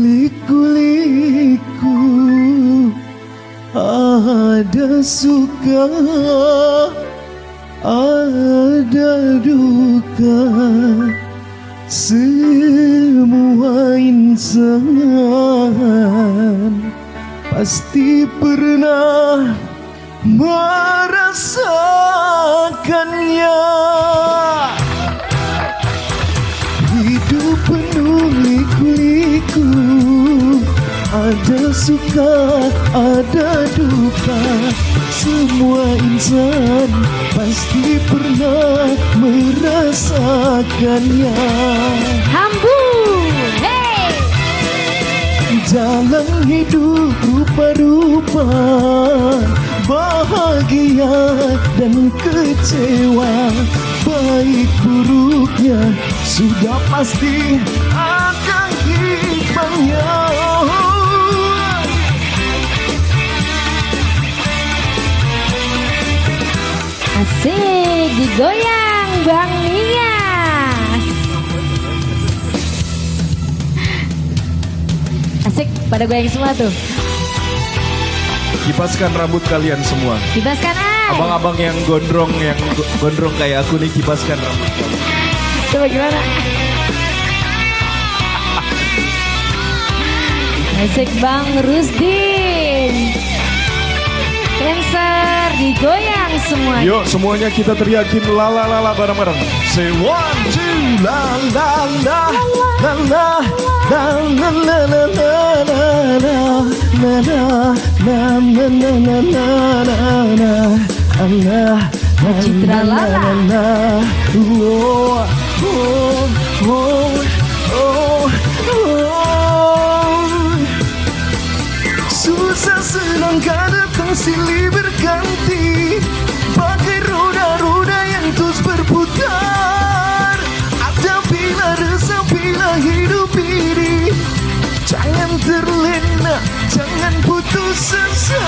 Liku-liku ada suka, ada duka. Semua insan pasti pernah merasakannya. Hidup penuh liku-liku, ada suka, ada duka. Semua insan pasti pernah merasakannya. Hambu, hey! Jalan hidup rupa-rupa, bahagia dan kecewa. Baik buruknya sudah pasti ada hikmahnya. Asik, digoyang Bang Nias. Asik, pada goyang semua tuh. Kipaskan rambut kalian semua. Kipaskan Abang-abang yang gondrong kayak aku nih, kipaskan rambut kalian. Coba gimana? Asik Bang Rusdin. Cancer digoyang semuanya. Yuk semuanya kita teriakin la la la la bareng-bareng. Say 1, 2, la la la la la la la la la la la Citra Lala. Susah senang kadang silih berganti, bagai roda-roda yang terus berputar. Ada bila resah, bila hidup ini. Jangan terlena, jangan putus asa.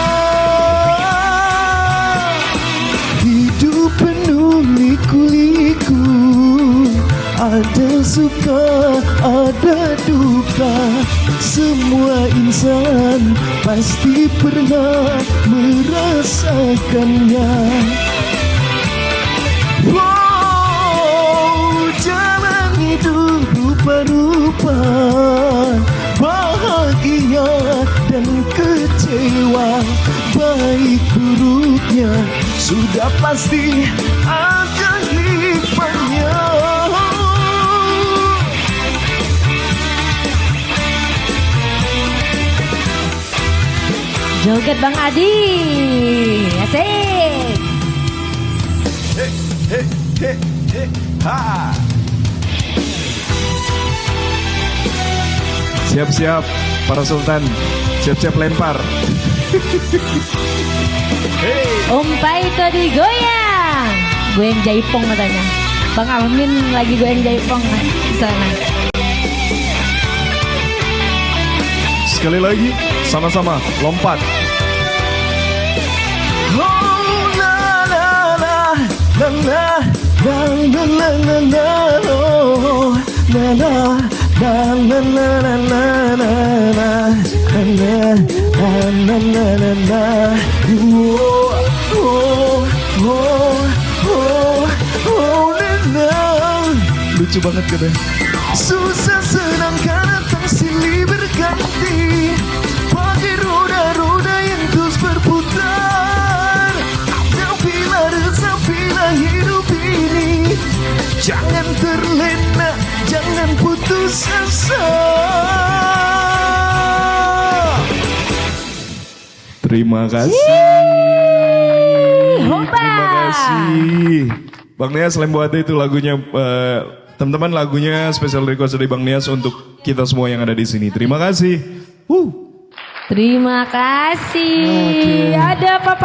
Hidup penuh liku-liku, ada suka, ada duka. Semua insan pasti pernah merasakannya. Wow, jalan hidup rupa-rupa, bahagia dan kecewa. Baik buruknya sudah pasti ada hikmahnya. Joget Bang Adi. Asik. He he he he ha. Siap-siap para sultan, siap-siap lempar. Hey. Om Paito digoyang. Goyang jaipong katanya. Bang Almin lagi goyang jaipong di sana. Sekali lagi, sama-sama lompat. Oh la la la la la la la la la la oh la la la la la la la la la la la la la oh oh oh oh oh la. Lucu banget katanya. Susah senang kadang silih berganti, bagai roda-roda yang terus berputar. Ada bila resah, bila hidup ini. Jangan terlena, jangan putus asa. Terima kasih. Terima kasih. Bang Nias Lembuate itu lagunya, teman-teman, lagunya special request dari Bang Nias untuk kita semua yang ada di sini. Terima kasih. Terima kasih. Ada Papa